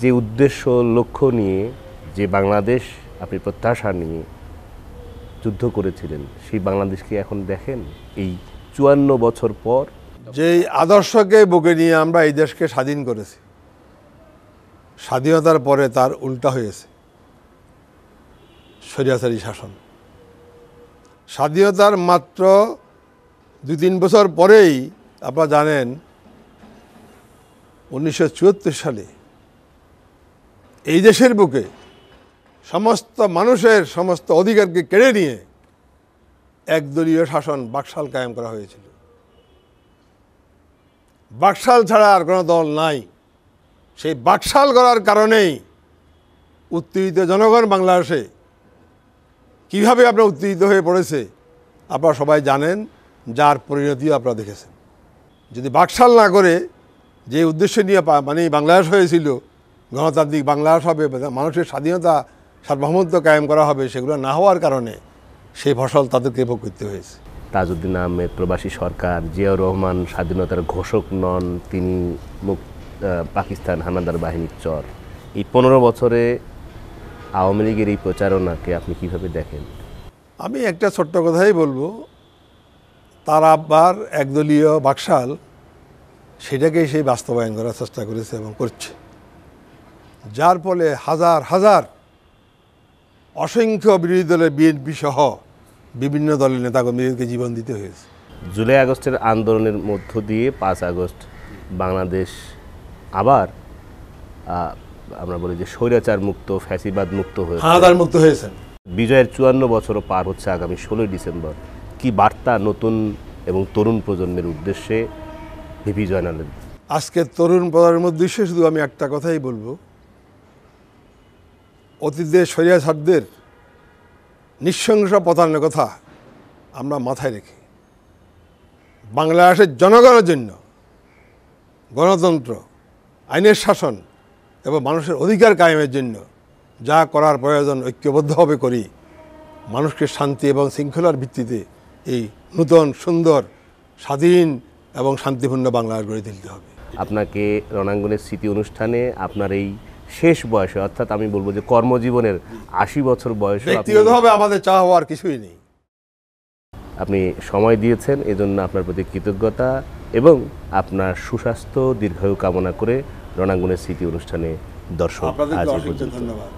যে উদ্দেশ্য লক্ষ্য নিয়ে যে বাংলাদেশ আপনি প্রত্যাশা নিয়ে যুদ্ধ করেছিলেন সেই বাংলাদেশকে এখন দেখেন এই ৫৪ বছর পর? যেই আদর্শকে বুকে নিয়ে আমরা এই দেশকে স্বাধীন করেছি, স্বাধীনতার পরে তার উল্টা হয়েছে স্বৈরাচারী শাসন। স্বাধীনতার মাত্র ২-৩ বছর পরেই আপনারা জানেন ১৯৭৪ সালে এই দেশের বুকে সমস্ত মানুষের সমস্ত অধিকারকে কেড়ে নিয়ে একদলীয় শাসন বাকশাল কায়েম করা হয়েছিল। বাকশাল ছাড়া আর কোনো দল নাই। সেই বাকশাল করার কারণেই উত্তেজিত জনগণ বাংলাদেশে কীভাবে আপনার উত্তেজিত হয়ে পড়েছে আপনারা সবাই জানেন, যার পরিণতিও আপনারা দেখেছেন। যদি বাকশাল না করে যে উদ্দেশ্য নিয়ে মানে বাংলাদেশ হয়েছিল, গণতান্ত্রিক বাংলাদেশ হবে, মানুষের স্বাধীনতা সার্বভৌমত্ব কায়েম করা হবে, সেগুলো না হওয়ার কারণে সেই ফসল তাদেরকে ভোগ করতে হয়েছে। তাজউদ্দিন আহমেদ, প্রবাসী সরকার, জিয়াউর রহমান স্বাধীনতার ঘোষক নন, তিনি পাকিস্তান হানাদার বাহিনীর চর। এই ১৫ বছরে আওয়ামী লীগের এই প্রচারণাকে আপনি কিভাবে দেখেন? আমি একটা ছোট্ট কথাই বলবো, তারা আবার একদলীয় বাকশাল সেটাকেই সেই বাস্তবায়ন করার চেষ্টা করেছে এবং করছে, যার ফলে হাজার হাজার অসংখ্য বিরোধী দলের বিএনপি সহ বিভিন্ন দলের নেতাকর্মীদেরকে জীবন দিতে হয়েছে। জুলাই আগস্টের আন্দোলনের মধ্য দিয়ে ৫ আগস্ট বাংলাদেশ আবার আমরা বলি যে স্বৈরাচার মুক্ত, ফ্যাসিবাদ মুক্ত হয়েছে, হানাদার মুক্ত হয়েছেন। বিজয়ের ৫৪ বছরও পার হচ্ছে আগামী ১৬ই ডিসেম্বর। কি বার্তা নতুন এবং তরুণ প্রজন্মের উদ্দেশ্যে ভিপি জয়নাল? আজকে তরুণ প্রজন্মের উদ্দেশ্যে শুধু আমি একটা কথাই বলবো, অতীতে স্বৈরাচারদের নৃশংস পতনের কথা আমরা মাথায় রেখে বাংলাদেশের জনগণের জন্য গণতন্ত্র, আইনের শাসন এবং মানুষের অধিকার কায়েমের জন্য যা করার প্রয়োজন ঐক্যবদ্ধভাবে করি, মানুষকে শান্তি এবং শৃঙ্খলার ভিত্তিতে এই নূতন সুন্দর স্বাধীন এবং শান্তিপূর্ণ বাংলাদেশ গড়ে তুলতে হবে। আপনাকে রণাঙ্গনের স্মৃতি অনুষ্ঠানে আপনার এই শেষ বয়সে, অর্থাৎ আমি বলবো যে কর্মজীবনের ৮০ বছর বয়সে ব্যক্তিগতভাবে আমাদের চাওয়া হওয়ার কিছুই নেই, আপনি সময় দিয়েছেন, এজন্য আপনার প্রতি কৃতজ্ঞতা এবং আপনার সুস্বাস্থ্য দীর্ঘায়ু কামনা করে রণাঙ্গনের স্মৃতি অনুষ্ঠানে দর্শক আজ এই পর্যন্ত। ধন্যবাদ।